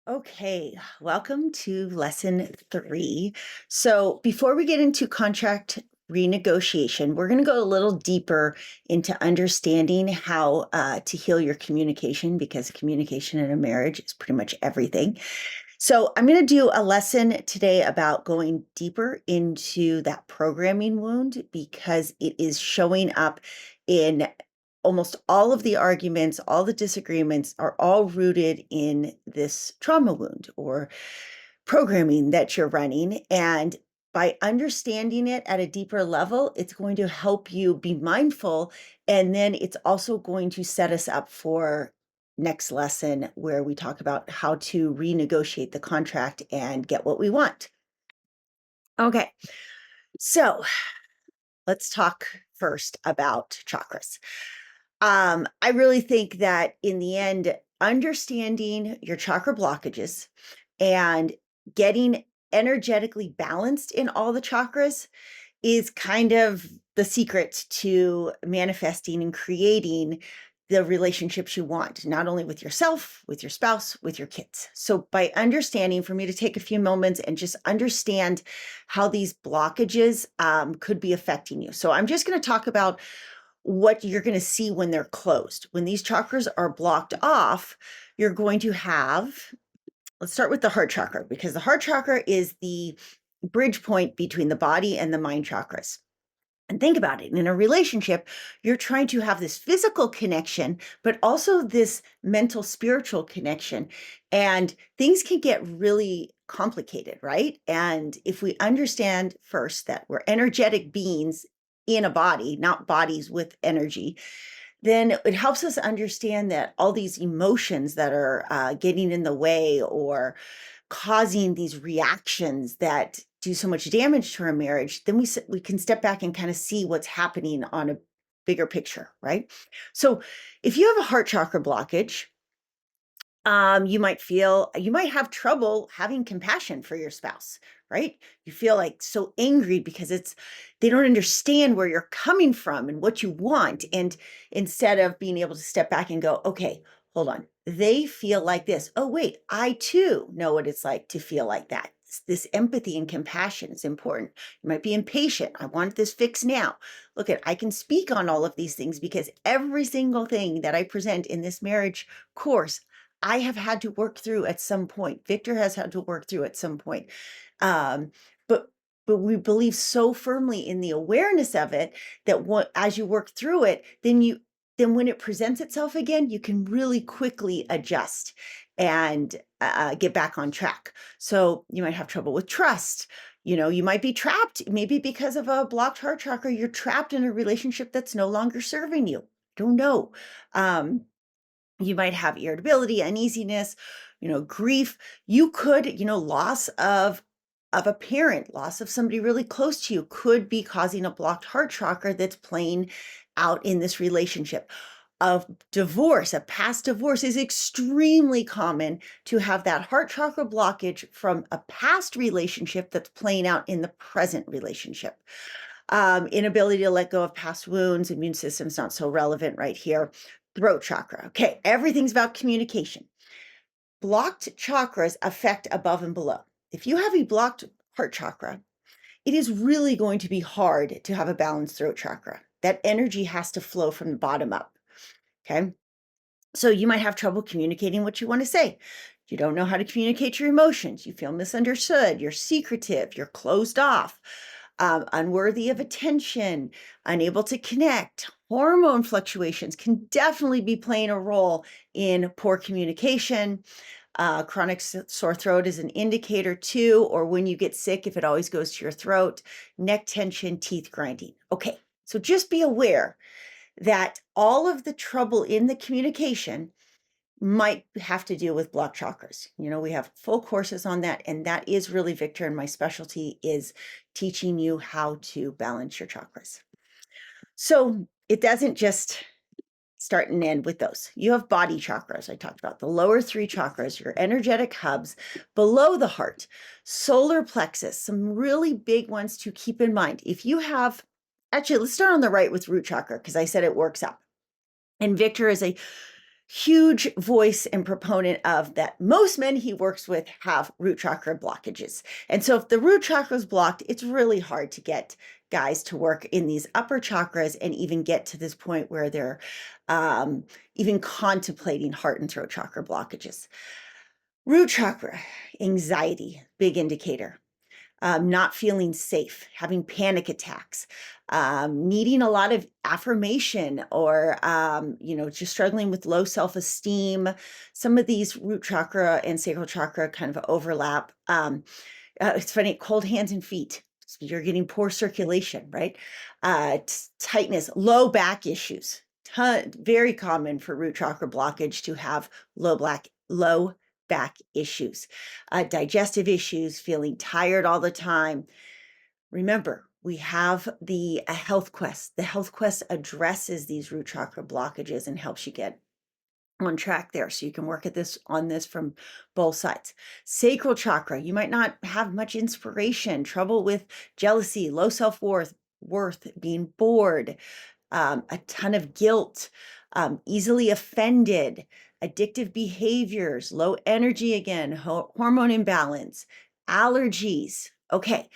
Okay, welcome to lesson 3. So, before we get into contract renegotiation, we're going to go a little deeper into understanding how to heal your communication because communication in a marriage is pretty much everything. So, I'm going to do a lesson today about going deeper into that programming wound because it is showing up in almost all of the arguments, all the disagreements are all rooted in this trauma wound or programming that you're running. And by understanding it at a deeper level, it's going to help you be mindful. And then it's also going to set us up for next lesson where we talk about how to renegotiate the contract and get what we want. Okay, so let's talk first about chakras. I really think that in the end, understanding your chakra blockages and getting energetically balanced in all the chakras is kind of the secret to manifesting and creating the relationships you want, not only with yourself, with your spouse, with your kids. So, by understanding, for me to take a few moments and just understand how these blockages could be affecting you. So, I'm just going to talk about what you're going to see when they're closed. When these chakras are blocked off, you're going to have, let's start with the heart chakra, because the heart chakra is the bridge point between the body and the mind chakras. And think about it, in a relationship, you're trying to have this physical connection, but also this mental, spiritual connection. And things can get really complicated, right? And if we understand first that we're energetic beings in a body, not bodies with energy, then it helps us understand that all these emotions that are getting in the way or causing these reactions that do so much damage to our marriage, then we can step back and kind of see what's happening on a bigger picture, right? So if you have a heart chakra blockage, you might have trouble having compassion for your spouse, right? You feel like so angry because they don't understand where you're coming from and what you want. And instead of being able to step back and go, okay, hold on, they feel like this. Oh, wait, I too know what it's like to feel like that. This empathy and compassion is important. You might be impatient. I want this fixed now. Look I can speak on all of these things because every single thing that I present in this marriage course I have had to work through at some point. Victor has had to work through at some point. Um, but but we believe so firmly in the awareness of it that as you work through it, then when it presents itself again, you can really quickly adjust and get back on track. So you might have trouble with trust. You might be trapped, maybe because of a blocked heart chakra. You're trapped in a relationship that's no longer serving you. Don't know. You might have irritability, uneasiness, grief. You could, loss of a parent, loss of somebody really close to you could be causing a blocked heart chakra that's playing out in this relationship. A divorce, a past divorce is extremely common to have that heart chakra blockage from a past relationship that's playing out in the present relationship. Inability to let go of past wounds, immune system's not so relevant right here. Throat chakra. Okay, everything's about communication. Blocked chakras affect above and below. If you have a blocked heart chakra, it is really going to be hard to have a balanced throat chakra. That energy has to flow from the bottom up. Okay. So you might have trouble communicating what you want to say. You don't know how to communicate your emotions. You feel misunderstood. You're secretive. You're closed off, unworthy of attention, unable to connect. Hormone fluctuations can definitely be playing a role in poor communication. Chronic sore throat is an indicator too, or when you get sick, if it always goes to your throat, neck tension, teeth grinding. Okay, so just be aware that all of the trouble in the communication might have to do with blocked chakras. We have full courses on that, and that is really, Victor, and my specialty is teaching you how to balance your chakras. So it doesn't just start and end with those. You have body chakras. I talked about the lower 3 chakras, your energetic hubs below the heart, solar plexus, some really big ones to keep in mind. If you have, actually, let's start on the right with root chakra because I said it works up. And Victor is a huge voice and proponent of that most men he works with have root chakra blockages. And so if the root chakra is blocked, it's really hard to get guys to work in these upper chakras and even get to this point where they're even contemplating heart and throat chakra blockages. Root chakra, anxiety, big indicator. Not feeling safe, having panic attacks, needing a lot of affirmation, or just struggling with low self-esteem. Some of these root chakra and sacral chakra kind of overlap. It's funny, cold hands and feet. So you're getting poor circulation, right? Tightness, low back issues. Very common for root chakra blockage to have low back issues, digestive issues, feeling tired all the time. Remember, we have the Health Quest. The Health Quest addresses these root chakra blockages and helps you get on track there, so you can work at this from both sides. Sacral chakra, you might not have much inspiration, trouble with jealousy, low self-worth, being bored, a ton of guilt, easily offended, addictive behaviors, low energy again, hormone imbalance, allergies. Okay.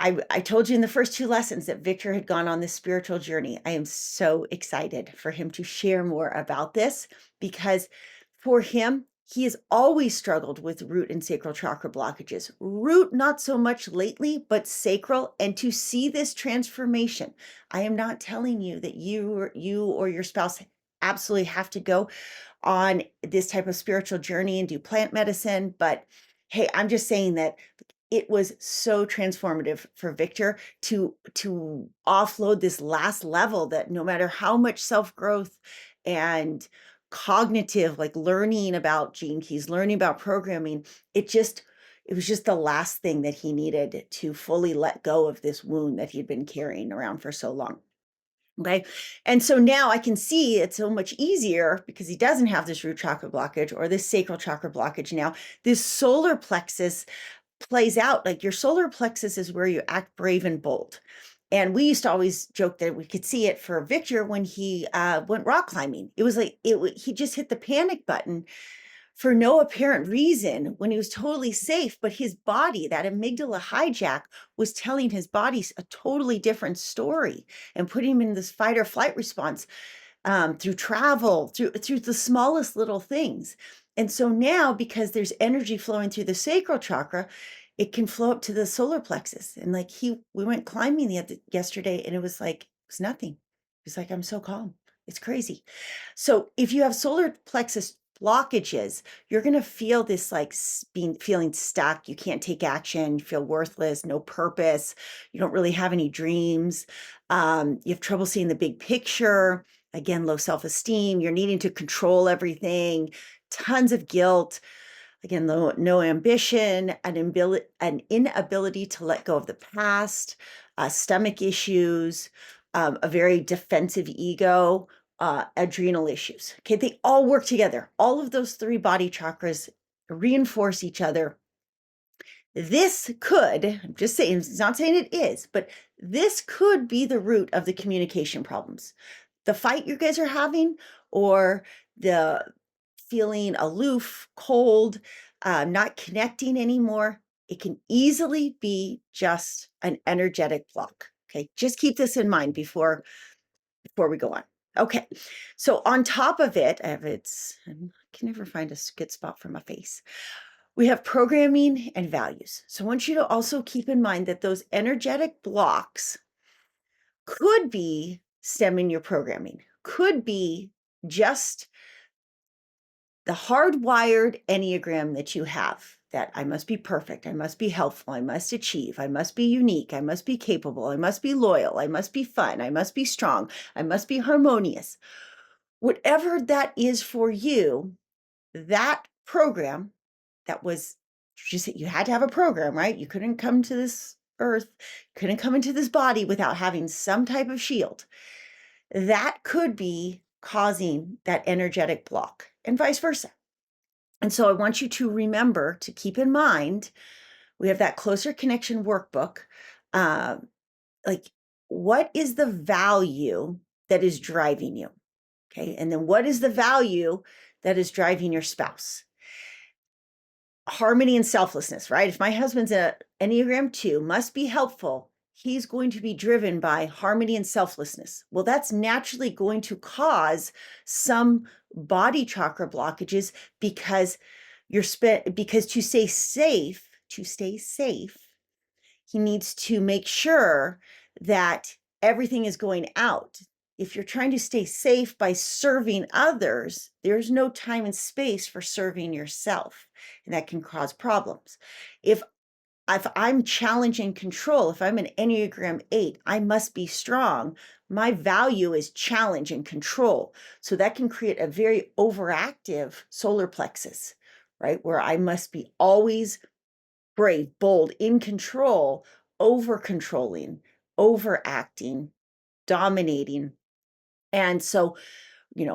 I told you in the first 2 lessons that Victor had gone on this spiritual journey. I am so excited for him to share more about this, because for him, he has always struggled with root and sacral chakra blockages. Root, not so much lately, but sacral. And to see this transformation, I am not telling you that you or your spouse absolutely have to go on this type of spiritual journey and do plant medicine. But hey, I'm just saying that it was so transformative for Victor to offload this last level, that no matter how much self-growth and cognitive, like learning about gene keys, learning about programming, it was just the last thing that he needed to fully let go of this wound that he'd been carrying around for so long. Okay. And so now I can see it's so much easier, because he doesn't have this root chakra blockage or this sacral chakra blockage now. This solar plexus plays out. Like, your solar plexus is where you act brave and bold. And we used to always joke that we could see it for Victor when he went rock climbing. It was like he just hit the panic button for no apparent reason when he was totally safe, but his body, that amygdala hijack, was telling his body a totally different story and putting him in this fight or flight response through travel, through the smallest little things. And so now, because there's energy flowing through the sacral chakra, it can flow up to the solar plexus. And like we went climbing yesterday, and it was nothing. It was like, I'm so calm. It's crazy. So if you have solar plexus blockages, you're going to feel this feeling stuck. You can't take action, you feel worthless, no purpose. You don't really have any dreams. You have trouble seeing the big picture. Again, low self-esteem. You're needing to control everything, tons of guilt. Again, no ambition, an inability to let go of the past, stomach issues, a very defensive ego, adrenal issues. Okay, they all work together. All of those 3 body chakras reinforce each other. This could, I'm just saying, it's not saying it is, but this could be the root of the communication problems. The fight you guys are having, or the feeling aloof, cold, not connecting anymore, it can easily be just an energetic block. Okay, just keep this in mind before we go on. Okay, so on top of it, I can never find a good spot for my face. We have programming and values. So I want you to also keep in mind that those energetic blocks could be stemming your programming, could be just the hardwired Enneagram that you have, that I must be perfect, I must be helpful, I must achieve, I must be unique, I must be capable, I must be loyal, I must be fun, I must be strong, I must be harmonious. Whatever that is for you, that program that was just, you had to have a program, right? You couldn't come to this earth, couldn't come into this body without having some type of shield. That could be causing that energetic block, and vice versa. And so I want you to remember to keep in mind, we have that closer connection workbook. Like, what is the value that is driving you? Okay. And then what is the value that is driving your spouse? Harmony and selflessness, right? If my husband's a Enneagram 2, must be helpful, he's going to be driven by harmony and selflessness. Well, that's naturally going to cause some body chakra blockages because because to stay safe, he needs to make sure that everything is going out. If you're trying to stay safe by serving others, there's no time and space for serving yourself, and that can cause problems. If I'm challenging control, if I'm an Enneagram 8, I must be strong. My value is challenge and control. So that can create a very overactive solar plexus, right? Where I must be always brave, bold, in control, over controlling, overacting, dominating. And so,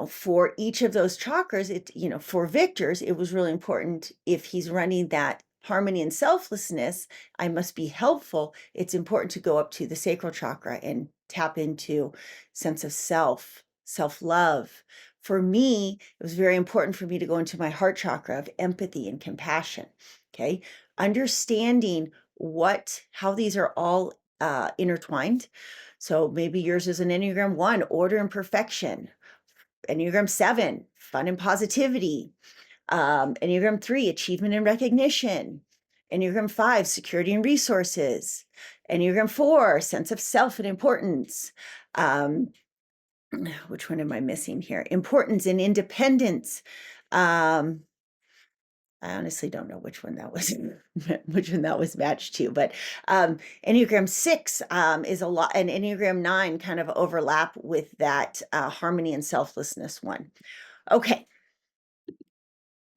for each of those chakras, for Victor's, it was really important if he's running that harmony and selflessness, I must be helpful. It's important to go up to the sacral chakra and tap into sense of self-love. For me, it was very important for me to go into my heart chakra of empathy and compassion. Okay. Understanding how these are all intertwined. So maybe yours is an Enneagram 1, order and perfection. Enneagram 7, fun and positivity. Enneagram 3, achievement and recognition. Enneagram 5, security and resources. Enneagram 4, sense of self and importance. Which one am I missing here? Importance and independence. I honestly don't know which one that was, which one that was matched to, but Enneagram 6 is a lot, and Enneagram 9 kind of overlap with that harmony and selflessness one. Okay,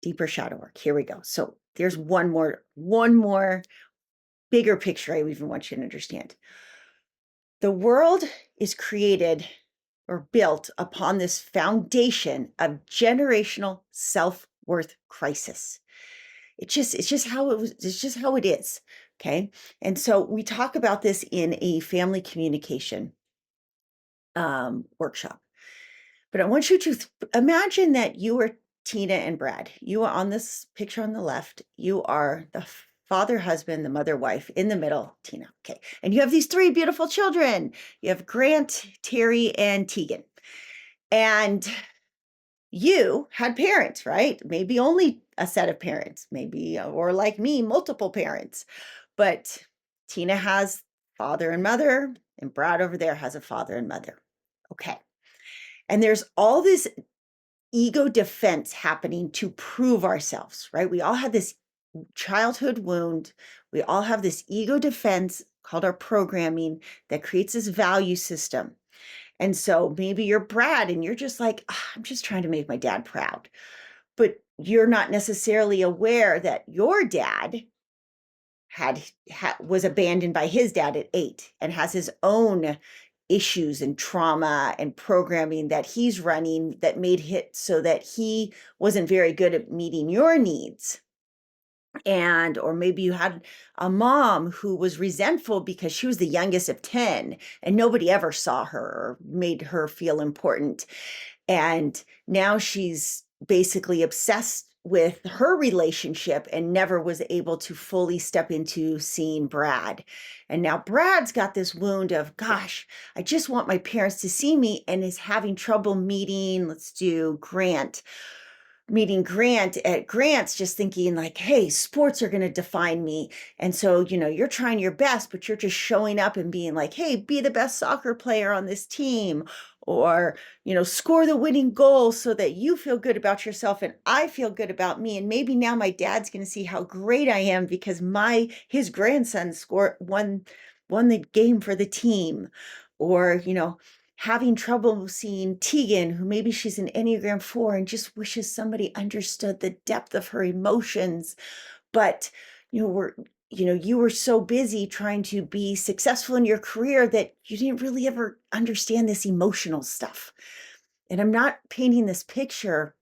deeper shadow work. Here we go. So there's one more bigger picture I even want you to understand. The world is created or built upon this foundation of generational self-worth crisis. It's just how it is. Okay. And so we talk about this in a family communication workshop. But I want you to imagine that you are Tina and Brad. You are on this picture on the left. You are the father, husband, the mother, wife. In the middle, Tina. Okay. And you have these 3 beautiful children. You have Grant, Terry, and Tegan. And you had parents, right? Maybe only a set of parents, maybe, or like me, multiple parents. But Tina has father and mother, and Brad over there has a father and mother. Okay. And there's all this ego defense happening to prove ourselves, right? We all have this childhood wound. We all have this ego defense called our programming that creates this value system. And so maybe you're Brad and you're just like, I'm just trying to make my dad proud. But you're not necessarily aware that your dad was abandoned by his dad at 8 and has his own issues and trauma and programming that he's running that made it so that he wasn't very good at meeting your needs. Or maybe you had a mom who was resentful because she was the youngest of 10 and nobody ever saw her or made her feel important. And now she's basically obsessed with her relationship and never was able to fully step into seeing Brad. And now Brad's got this wound of, gosh, I just want my parents to see me, and is having trouble meeting Grant at Grant's, just thinking like, hey, sports are going to define me. And so, you're trying your best, but you're just showing up and being like, hey, be the best soccer player on this team, or, score the winning goal so that you feel good about yourself and I feel good about me. And maybe now my dad's going to see how great I am because his grandson won the game for the team. Or, having trouble seeing Tegan, who maybe she's an Enneagram 4 and just wishes somebody understood the depth of her emotions. But, you were so busy trying to be successful in your career that you didn't really ever understand this emotional stuff. And I'm not painting this picture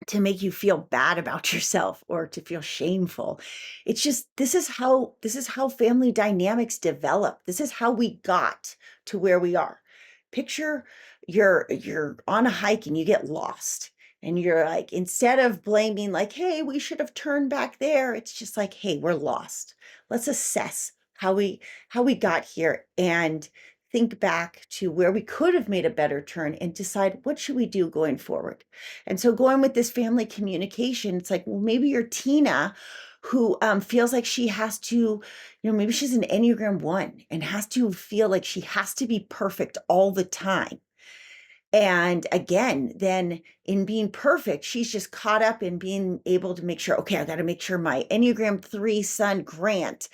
to make you feel bad about yourself or to feel shameful. It's just, this is how family dynamics develop. This is how we got to where we are. Picture you're on a hike and you get lost. And you're like, instead of blaming, like, hey, we should have turned back there, it's just like, hey, we're lost. Let's assess how we got here and think back to where we could have made a better turn and decide what should we do going forward. And so going with this family communication, it's like, well, maybe you're Tina who feels like she has to, maybe she's an Enneagram 1 and has to feel like she has to be perfect all the time. And again, then in being perfect, she's just caught up in being able to make sure, okay, I got to make sure my Enneagram 3 son Grant,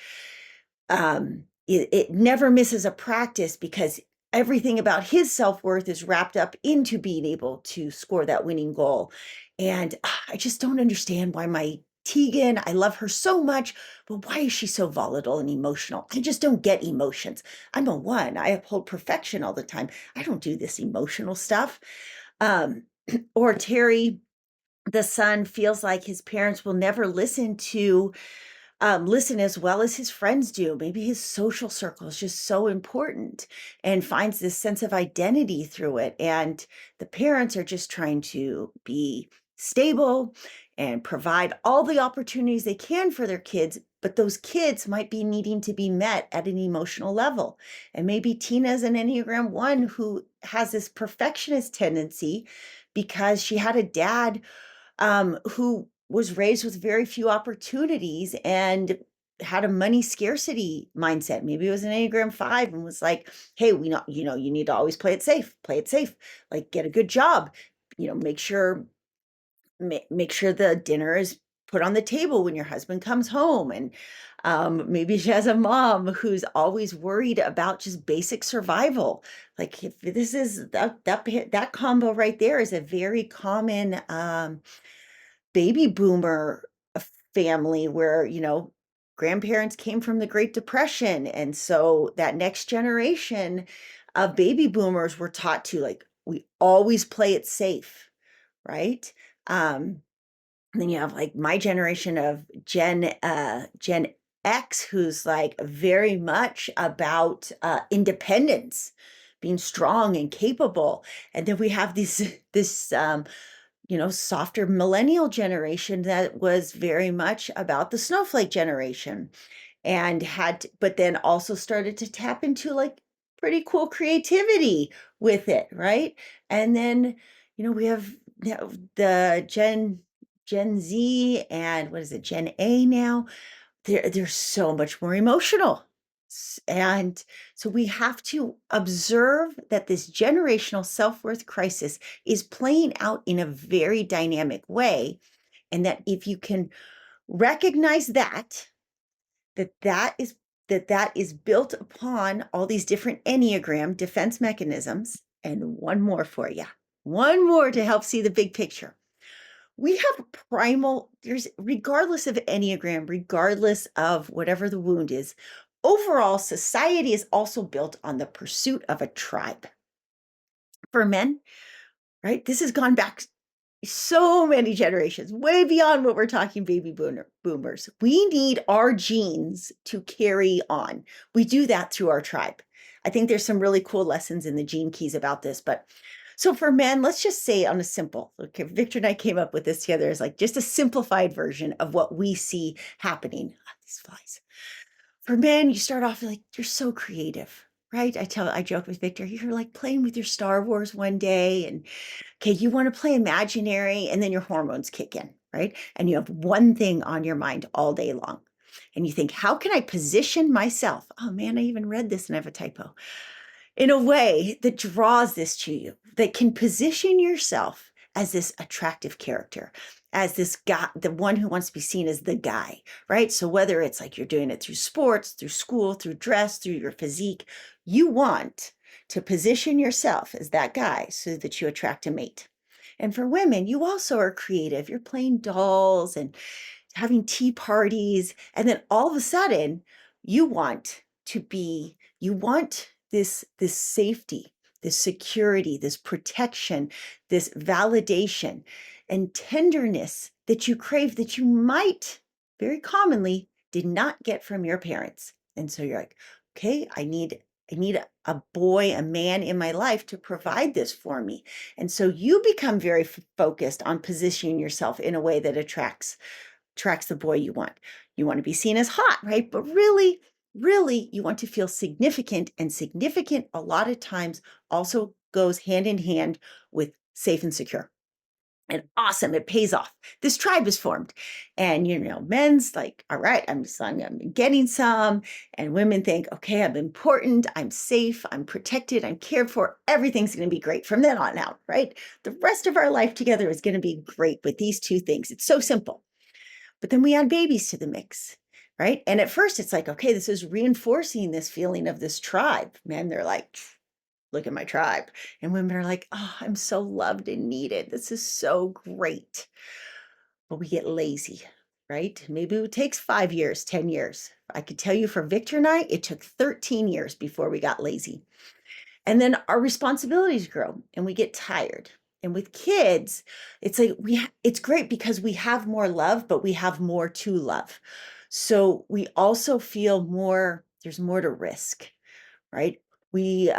it never misses a practice because everything about his self-worth is wrapped up into being able to score that winning goal. And I just don't understand why my Tegan, I love her so much, but why is she so volatile and emotional? I just don't get emotions. I'm a 1. I uphold perfection all the time. I don't do this emotional stuff. Or Terry, the son, feels like his parents will never listen as well as his friends do. Maybe his social circle is just so important and finds this sense of identity through it. And the parents are just trying to be stable and provide all the opportunities they can for their kids, but those kids might be needing to be met at an emotional level. And maybe Tina's an Enneagram 1 who has this perfectionist tendency because she had a dad who was raised with very few opportunities and had a money scarcity mindset. Maybe it was an Enneagram 5 and was like, hey, we know, you need to always play it safe, like get a good job, make sure the dinner is put on the table when your husband comes home. And maybe she has a mom who's always worried about just basic survival. Like if this is that combo right there is a very common baby boomer family where, grandparents came from the Great Depression. And so that next generation of baby boomers were taught to, like, we always play it safe, right? And then you have like my generation of Gen X, who's like very much about independence, being strong and capable. And then we have this softer millennial generation that was very much about the snowflake generation and but then also started to tap into like pretty cool creativity with it, right? And then, we have the Gen Z and what is it, Gen A now? They're so much more emotional. And so we have to observe that this generational self-worth crisis is playing out in a very dynamic way. And that if you can recognize that is built upon all these different Enneagram defense mechanisms. And one more for you, one more to help see the big picture. We have regardless of Enneagram, regardless of whatever the wound is, overall society is also built on the pursuit of a tribe. For men, right? This has gone back so many generations, way beyond what we're talking baby boomers. We need our genes to carry on. We do that through our tribe. I think there's some really cool lessons in the Gene Keys about this. But so for men, let's just say on a simple, okay, Victor and I came up with this together as like just a simplified version of what we see happening. These flies. For men, you start off like, you're so creative, right? I joke with Victor, you're like playing with your Star Wars one day and okay, you want to play imaginary, and then your hormones kick in, right? And you have one thing on your mind all day long. And you think, how can I position myself? Oh man, I even read this and I have a typo. In a way that draws this to you, that can position yourself as this attractive character, as this guy, the one who wants to be seen as the guy, right? So whether it's like you're doing it through sports, through school, through dress, through your physique, you want to position yourself as that guy so that you attract a mate. And for women, you also are creative. You're playing dolls and having tea parties. And then all of a sudden, you want this safety, this security, this protection, this validation and tenderness that you crave that you might very commonly did not get from your parents. And so you're like, okay, I need I need a boy, a man in my life to provide this for me. And so you become very focused on positioning yourself in a way that attracts the boy you want. You want to be seen as hot, right? But really, really, you want to feel significant, and significant a lot of times also goes hand in hand with safe and secure. And awesome, it pays off. This tribe is formed. And, men's like, all right, I'm getting some. And women think, okay, I'm important, I'm safe, I'm protected, I'm cared for. Everything's going to be great from then on out, right? The rest of our life together is going to be great with these two things. It's so simple. But then we add babies to the mix, right? And at first it's like, okay, this is reinforcing this feeling of this tribe. Men, they're like, look at my tribe. And women are like, oh, I'm so loved and needed. This is so great. But we get lazy, right? Maybe it takes 5 years, 10 years. I could tell you for Victor and I, it took 13 years before we got lazy. And then our responsibilities grow and we get tired. And with kids, it's like it's great because we have more love, but we have more to love. So we also feel more, there's more to risk, right? We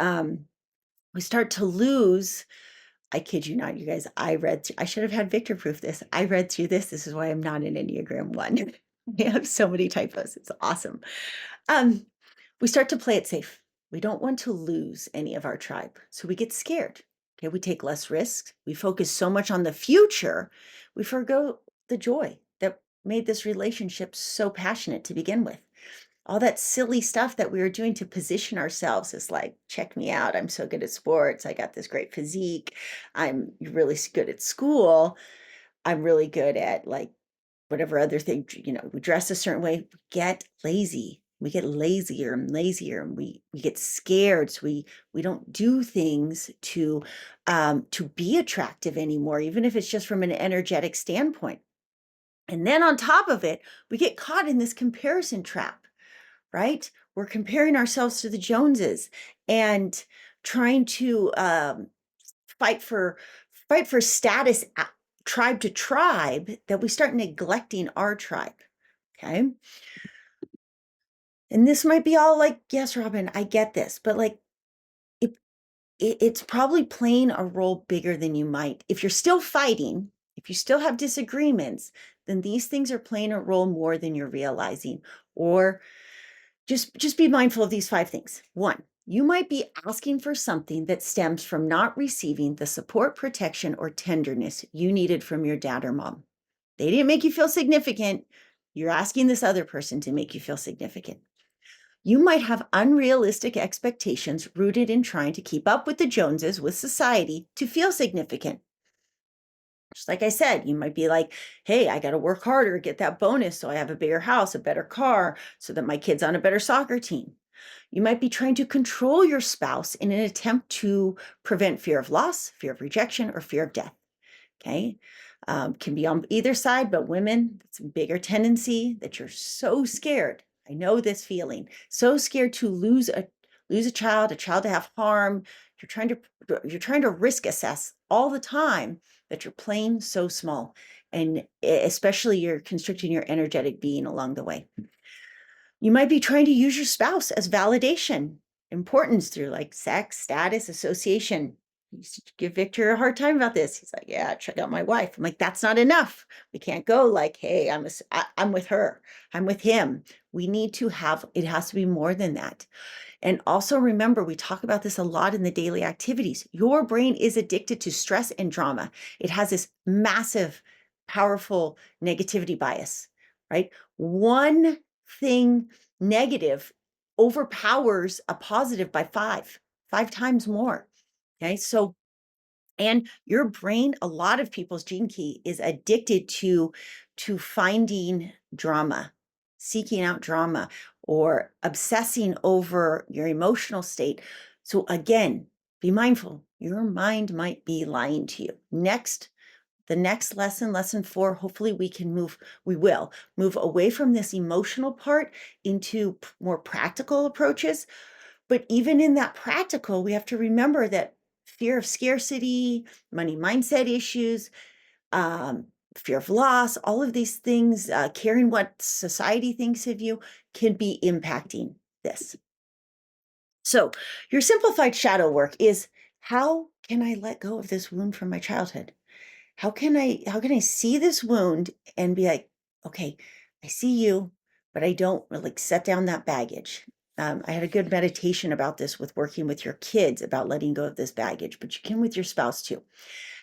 start to lose. I kid you not, you guys, I should have had Victor proof this. I read through this. This is why I'm not an Enneagram 1. We have so many typos. It's awesome. Um, we start to play it safe. We don't want to lose any of our tribe. So we get scared. Okay, we take less risks. We focus so much on the future, we forgo the joy that made this relationship so passionate to begin with. All that silly stuff that we were doing to position ourselves is like, check me out. I'm so good at sports. I got this great physique. I'm really good at school. I'm really good at like whatever other thing, we dress a certain way. We get lazy. We get lazier and lazier, and we get scared. So we don't do things to be attractive anymore, even if it's just from an energetic standpoint. And then on top of it, we get caught in this comparison trap, right? We're comparing ourselves to the Joneses and trying to fight for status tribe to tribe, that we start neglecting our tribe. Okay. And this might be all like, yes, Robin, I get this, but like it's probably playing a role bigger than you might. If you're still fighting, if you still have disagreements, then these things are playing a role more than you're realizing. Or just be mindful of these 5 things. 1, you might be asking for something that stems from not receiving the support, protection, or tenderness you needed from your dad or mom. They didn't make you feel significant. You're asking this other person to make you feel significant. You might have unrealistic expectations rooted in trying to keep up with the Joneses, with society, to feel significant. Just like I said, you might be like, hey, I got to work harder, get that bonus so I have a bigger house, a better car, so that my kid's on a better soccer team. You might be trying to control your spouse in an attempt to prevent fear of loss, fear of rejection, or fear of death. Okay. Can be on either side, but women, it's a bigger tendency that you're so scared. I know this feeling, so scared to lose a child to have harm. You're trying to risk assess all the time that you're playing so small, and especially you're constricting your energetic being along the way. You might be trying to use your spouse as validation, importance through like sex, status, association. I used to give Victor a hard time about this. He's like, yeah, check out my wife. I'm like, that's not enough. We can't go like, hey, I'm with her. I'm with him. We need to have, it has to be more than that. And also remember, we talk about this a lot in the daily activities. Your brain is addicted to stress and drama. It has this massive, powerful negativity bias, right? One thing negative overpowers a positive by 5 times more. Okay. So, and your brain, a lot of people's gene key is addicted to finding drama, seeking out drama, or obsessing over your emotional state. So again, be mindful. Your mind might be lying to you. The next lesson, lesson 4, hopefully we will move away from this emotional part into more practical approaches. But even in that practical, we have to remember that fear of scarcity, money mindset issues, fear of loss, all of these things, caring what society thinks of you, can be impacting this. So your simplified shadow work is, how can I let go of this wound from my childhood? How can I see this wound and be like, okay, I see you, but I don't like set down that baggage. I had a good meditation about this with working with your kids about letting go of this baggage, but you can with your spouse too.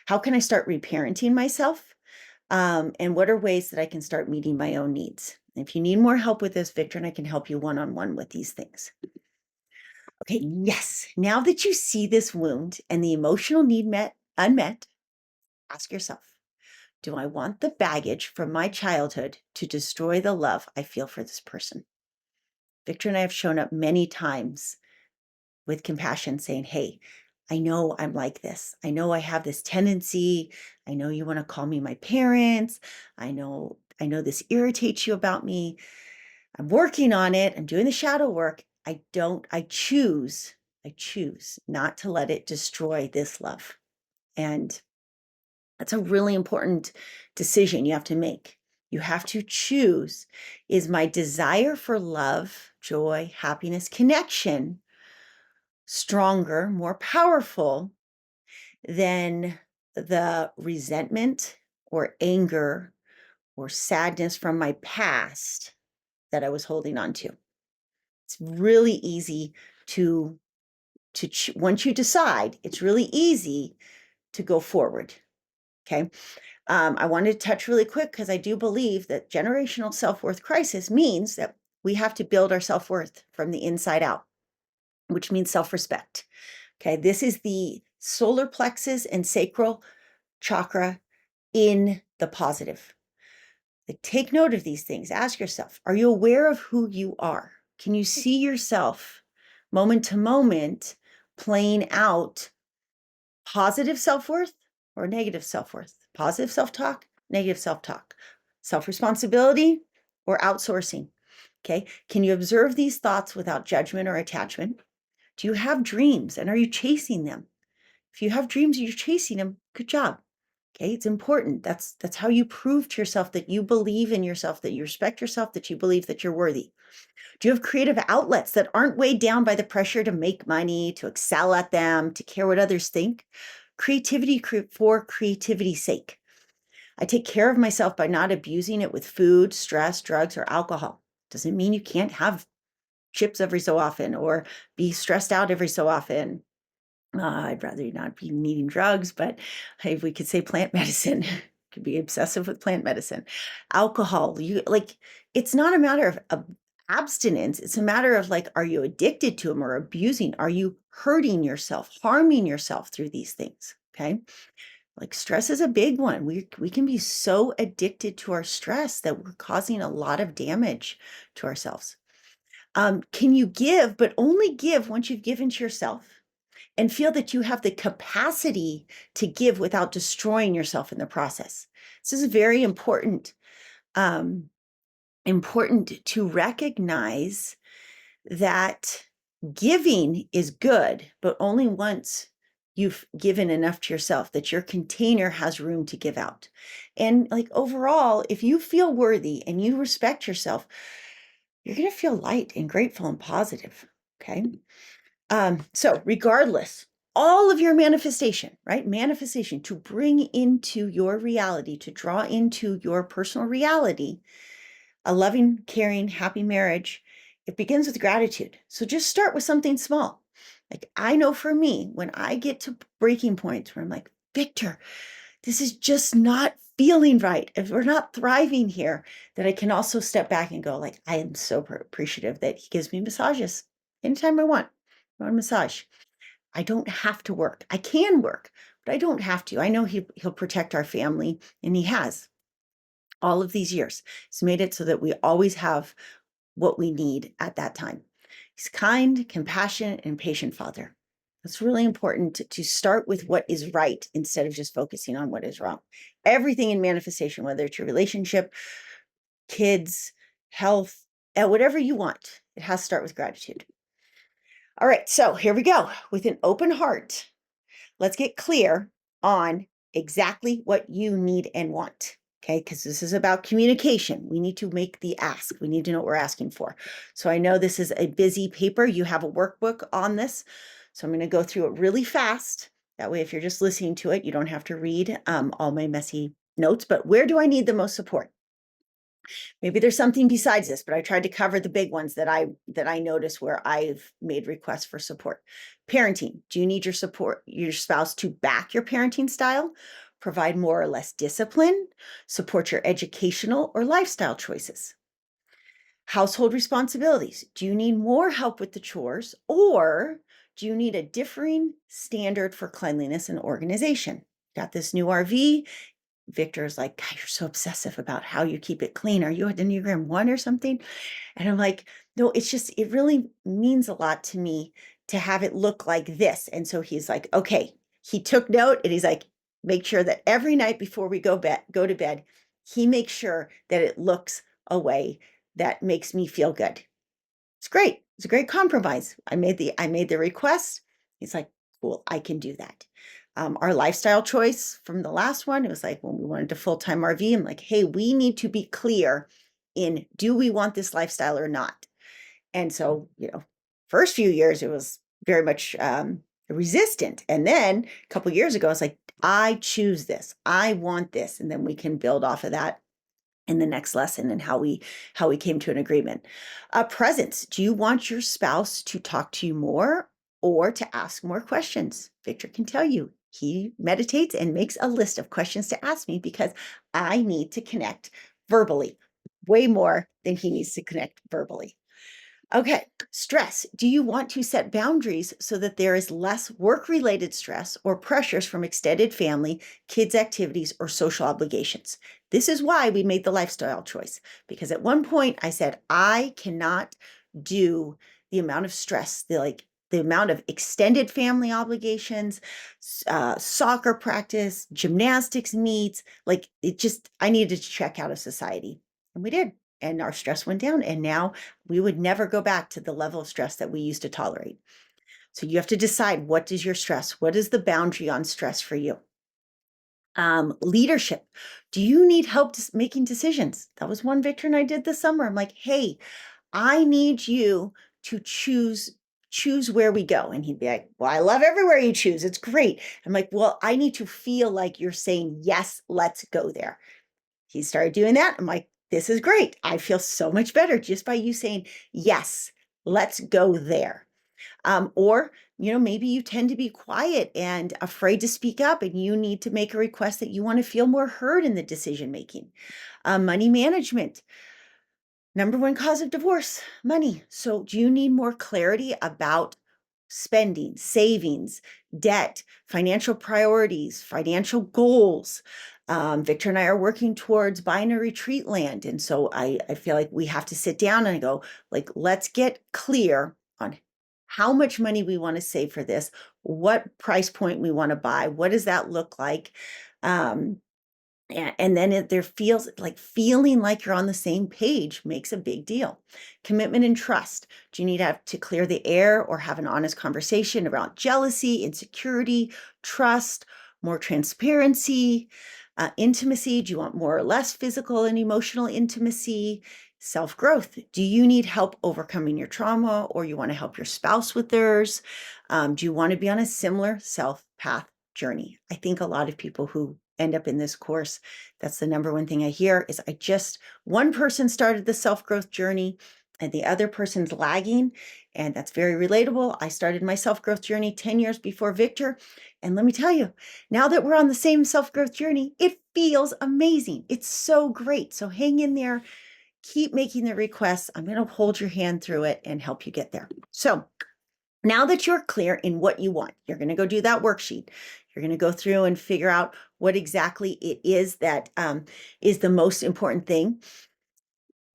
How can I start reparenting myself? And what are ways that I can start meeting my own needs? If you need more help with this, Victor and I can help you one-on-one with these things. Okay, yes. Now that you see this wound and the emotional need unmet, ask yourself, do I want the baggage from my childhood to destroy the love I feel for this person? Victor and I have shown up many times with compassion saying, hey, I know I'm like this. I know I have this tendency. I know you want to call me my parents. I know this irritates you about me. I'm working on it. I'm doing the shadow work. I choose not to let it destroy this love. And that's a really important decision you have to make. You have to choose, is my desire for love, joy, happiness, connection stronger, more powerful than the resentment or anger or sadness from my past that I was holding on to? It's really easy to once you decide, it's really easy to go forward. Okay. I wanted to touch really quick because I do believe that generational self-worth crisis means that we have to build our self-worth from the inside out, which means self-respect. Okay. This is the solar plexus and sacral chakra in the positive. Like, take note of these things. Ask yourself, are you aware of who you are? Can you see yourself moment to moment playing out positive self-worth or negative self-worth? Positive self-talk, negative self-talk, self-responsibility or outsourcing. Okay. Can you observe these thoughts without judgment or attachment? Do you have dreams and are you chasing them? If you have dreams and you're chasing them, good job. Okay. It's important. That's how you prove to yourself that you believe in yourself, that you respect yourself, that you believe that you're worthy. Do you have creative outlets that aren't weighed down by the pressure to make money, to excel at them, to care what others think? Creativity for creativity's sake. I take care of myself by not abusing it with food, stress, drugs, or alcohol. Doesn't mean you can't have chips every so often or be stressed out every so often. I'd rather not be needing drugs, but if we could say plant medicine, could be obsessive with plant medicine. Alcohol, it's not a matter of abstinence. It's a matter of like, are you addicted to them or abusing? Are you hurting yourself, harming yourself through these things? Okay. Like, stress is a big one. We can be so addicted to our stress that we're causing a lot of damage to ourselves. Can you give, but only give once you've given to yourself and feel that you have the capacity to give without destroying yourself in the process? This is very important. Important to recognize that giving is good, but only once you've given enough to yourself that your container has room to give out. And like, overall, if you feel worthy and you respect yourself, you're going to feel light and grateful and positive. Okay. So regardless, all of your manifestation, right? Manifestation to bring into your reality, to draw into your personal reality, a loving, caring, happy marriage, it begins with gratitude. So just start with something small. Like, I know for me, when I get to breaking points where I'm like, Victor, this is just not feeling right. If we're not thriving here, that I can also step back and go, like, I am so appreciative that he gives me massages anytime I want. I want a massage. I don't have to work. I can work, but I don't have to. I know he'll protect our family, and he has all of these years. He's made it so that we always have what we need at that time. He's kind, compassionate, and patient father. It's really important to start with what is right instead of just focusing on what is wrong. Everything in manifestation, whether it's your relationship, kids, health, whatever you want, it has to start with gratitude. All right, so here we go. With an open heart, let's get clear on exactly what you need and want. Okay, because this is about communication. We need to make the ask. We need to know what we're asking for. So I know this is a busy paper. You have a workbook on this. So I'm going to go through it really fast. That way, if you're just listening to it, you don't have to read all my messy notes. But where do I need the most support? Maybe there's something besides this, but I tried to cover the big ones that I noticed where I've made requests for support. Parenting. Do you need your spouse to back your parenting style, provide more or less discipline, support your educational or lifestyle choices? Household responsibilities. Do you need more help with the chores, or do you need a differing standard for cleanliness and organization? Got this new RV. Victor's like, God, you're so obsessive about how you keep it clean. Are you at Enneagram 1 or something? And I'm like, no, it really means a lot to me to have it look like this. And so he's like, okay, he took note and he's like, make sure that every night before we go to bed, he makes sure that it looks a way that makes me feel good. It's great. It's a great compromise. I made the request. He's like, cool, I can do that. Our lifestyle choice from the last one, it was like when we wanted a full-time RV, I'm like, hey, we need to be clear in, do we want this lifestyle or not? And so, first few years, it was very much resistant. And then a couple of years ago, I was like, I choose this. I want this. And then we can build off of that in the next lesson and how we came to an agreement. Presence. Do you want your spouse to talk to you more or to ask more questions? Victor can tell you he meditates and makes a list of questions to ask me because I need to connect verbally way more than he needs to connect verbally. Okay, stress. Do you want to set boundaries so that there is less work-related stress or pressures from extended family, kids' activities, or social obligations? This is why we made the lifestyle choice, because at one point I said, I cannot do the amount of stress, the amount of extended family obligations, soccer practice, gymnastics meets, I needed to check out of society. And we did. And our stress went down. And now we would never go back to the level of stress that we used to tolerate. So you have to decide, what is your stress? What is the boundary on stress for you? Leadership. Do you need help making decisions? That was one Victor and I did this summer. I'm like, hey, I need you to choose where we go. And he'd be like, well, I love everywhere you choose. It's great. I'm like, well, I need to feel like you're saying, yes, let's go there. He started doing that. I'm like, this is great. I feel so much better just by you saying, yes, let's go there. Or, maybe you tend to be quiet and afraid to speak up, and you need to make a request that you want to feel more heard in the decision making. Money management. Number one cause of divorce, money. So do you need more clarity about spending, savings, debt, financial priorities, financial goals? Victor and I are working towards buying a retreat land. And so I feel like we have to sit down and go, like, let's get clear on how much money we want to save for this, what price point we want to buy, what does that look like? And then there feels like feeling like you're on the same page makes a big deal. Commitment and trust. Do you need to have to clear the air or have an honest conversation about jealousy, insecurity, trust, more transparency, intimacy? Do you want more or less physical and emotional intimacy? Self-growth. Do you need help overcoming your trauma, or you want to help your spouse with theirs? Do you want to be on a similar self-path journey? I think a lot of people who end up in this course, that's the number one thing I hear is one person started the self-growth journey and the other person's lagging. And that's very relatable. I started my self-growth journey 10 years before Victor. And let me tell you, now that we're on the same self-growth journey, it feels amazing. It's so great. So hang in there, keep making the requests. I'm going to hold your hand through it and help you get there. So now that you're clear in what you want, you're going to go do that worksheet. You're going to go through and figure out what exactly it is that is the most important thing.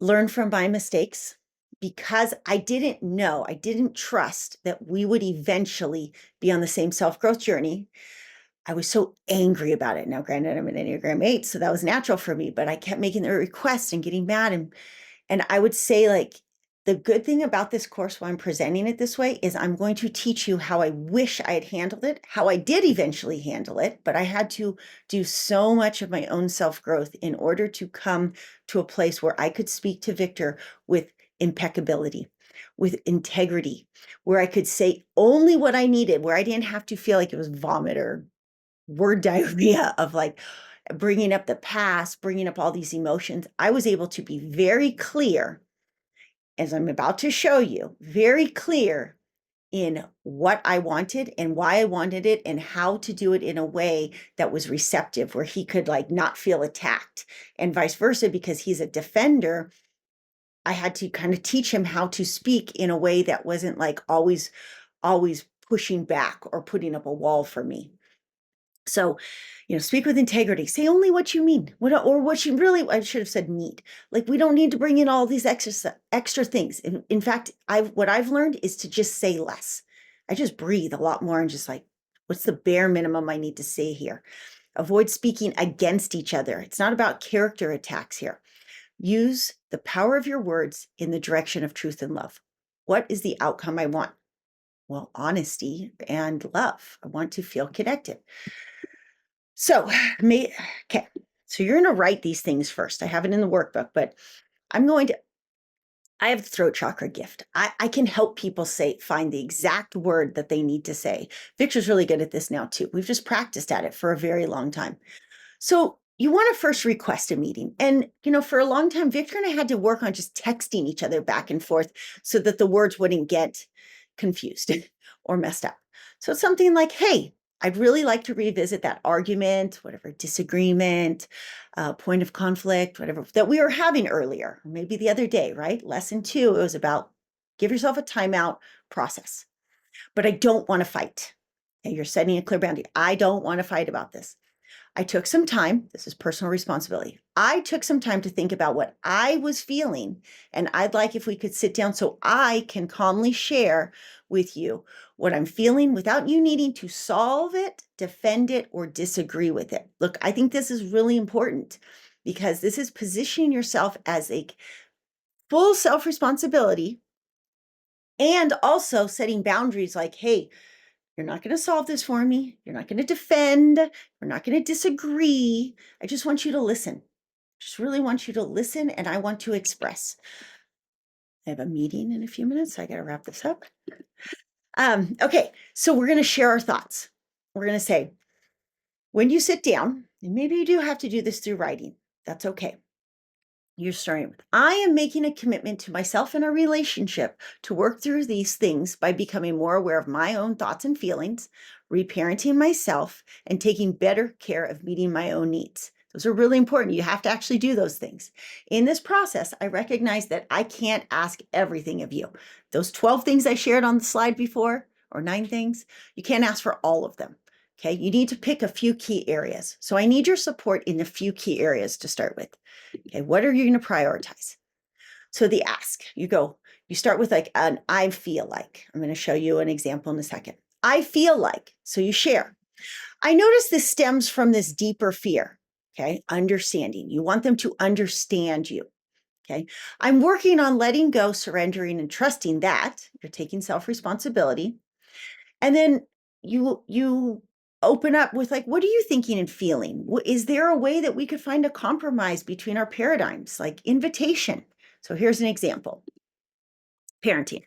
Learn from my mistakes, because I didn't trust that we would eventually be on the same self-growth journey. I was so angry about it. Now, granted, I'm an Enneagram 8, so that was natural for me, but I kept making the requests and getting mad. And I would say, like, The good thing about this course while I'm presenting it this way is I'm going to teach you how I wish I had handled it, how I did eventually handle it, but I had to do so much of my own self-growth in order to come to a place where I could speak to Victor with impeccability, with integrity, where I could say only what I needed, where I didn't have to feel like it was vomit or word diarrhea of like bringing up the past, bringing up all these emotions. I was able to be very clear, as I'm about to show you, very clear in what I wanted and why I wanted it and how to do it in a way that was receptive, where he could like not feel attacked, and vice versa. Because he's a defender, I had to kind of teach him how to speak in a way that wasn't like always pushing back or putting up a wall for me. So, speak with integrity. Say only what you mean, what you really, I should have said need. Like, we don't need to bring in all these extra things. In fact, what I've learned is to just say less. I just breathe a lot more and just like, what's the bare minimum I need to say here? Avoid speaking against each other. It's not about character attacks here. Use the power of your words in the direction of truth and love. What is the outcome I want? Well, honesty and love. I want to feel connected. So, okay. So you're going to write these things first. I have it in the workbook, but I have the throat chakra gift. I can help people find the exact word that they need to say. Victor's really good at this now too. We've just practiced at it for a very long time. So you want to first request a meeting. And, for a long time, Victor and I had to work on just texting each other back and forth so that the words wouldn't get confused or messed up. So it's something like, hey, I'd really like to revisit that argument, whatever disagreement, point of conflict, whatever that we were having earlier, maybe the other day, right? Lesson 2, it was about give yourself a timeout, process. But I don't want to fight. Okay, you're setting a clear boundary. I don't want to fight about this. I took some time. This is personal responsibility. I took some time to think about what I was feeling, and I'd like if we could sit down so I can calmly share with you what I'm feeling without you needing to solve it, defend it, or disagree with it. Look, I think this is really important because this is positioning yourself as a full self-responsibility and also setting boundaries like, hey, you're not going to solve this for me. You're not going to defend. We're not going to disagree. I just want you to listen. Just really want you to listen, and I want to express. I have a meeting in a few minutes, so I got to wrap this up. Okay, so we're going to share our thoughts. We're going to say, when you sit down, and maybe you do have to do this through writing. That's okay. You're starting with, I am making a commitment to myself and our relationship to work through these things by becoming more aware of my own thoughts and feelings, reparenting myself, and taking better care of meeting my own needs. Those are really important. You have to actually do those things. In this process, I recognize that I can't ask everything of you. Those 12 things I shared on the slide before, or 9 things, you can't ask for all of them. Okay, you need to pick a few key areas. So I need your support in a few key areas to start with. Okay, what are you going to prioritize? So the ask, you start with like an I feel like. I'm going to show you an example in a second. I feel like, so you share. I notice this stems from this deeper fear. Okay, understanding. You want them to understand you. Okay, I'm working on letting go, surrendering, and trusting that you're taking self-responsibility. And then you open up with like, what are you thinking and feeling? Is there a way that we could find a compromise between our paradigms, like invitation? So here's an example. Parenting.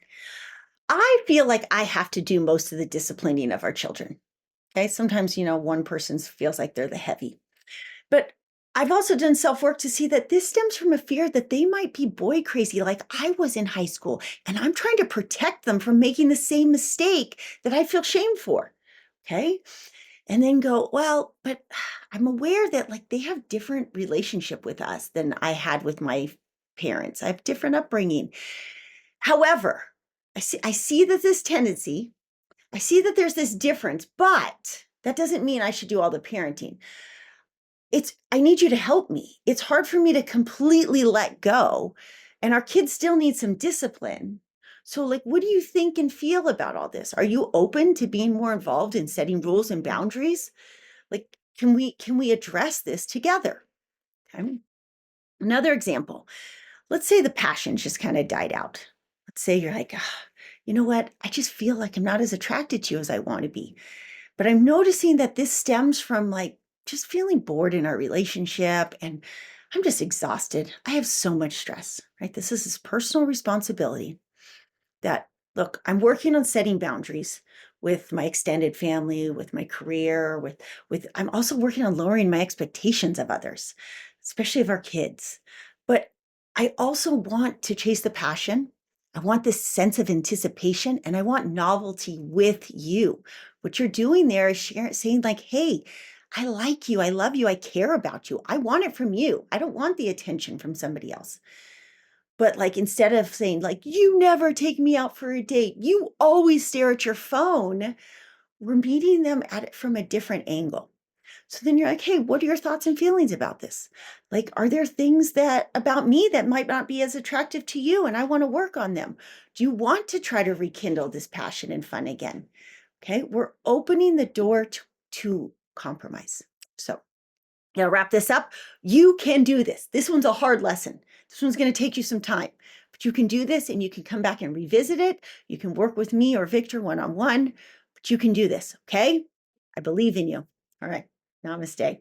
I feel like I have to do most of the disciplining of our children. Okay, sometimes, one person feels like they're the heavy. But I've also done self-work to see that this stems from a fear that they might be boy crazy like I was in high school, and I'm trying to protect them from making the same mistake that I feel shame for. Okay? And then go, well, but I'm aware that like they have different relationship with us than I had with my parents. I have different upbringing. However, I see that this tendency, I see that there's this difference, but that doesn't mean I should do all the parenting. I need you to help me. It's hard for me to completely let go, and our kids still need some discipline. So like, what do you think and feel about all this? Are you open to being more involved in setting rules and boundaries? Like, can we address this together? Okay. Another example. Let's say the passion just kind of died out. let's say you're like, "Ah, you know what? I just feel like I'm not as attracted to you as I want to be." But I'm noticing that this stems from like just feeling bored in our relationship and I'm just exhausted. I have so much stress, right? This is this personal responsibility that, look, I'm working on setting boundaries with my extended family, with my career, with I'm also working on lowering my expectations of others, especially of our kids. But I also want to chase the passion. I want this sense of anticipation and I want novelty with you. What you're doing there is saying like, "Hey, I like you. I love you. I care about you. I want it from you. I don't want the attention from somebody else." But, like, instead of saying, like, "You never take me out for a date. You always stare at your phone," we're meeting them at it from a different angle. So then you're like, "Hey, what are your thoughts and feelings about this? Like, are there things that about me that might not be as attractive to you, and I wanna work on them? Do you want to try to rekindle this passion and fun again?" Okay? We're opening the door to compromise. So now, wrap this up. You can do this. This one's a hard lesson. This one's going to take you some time, but you can do this and you can come back and revisit it. You can work with me or Victor one on one, but you can do this. Okay. I believe in you. All right. Namaste.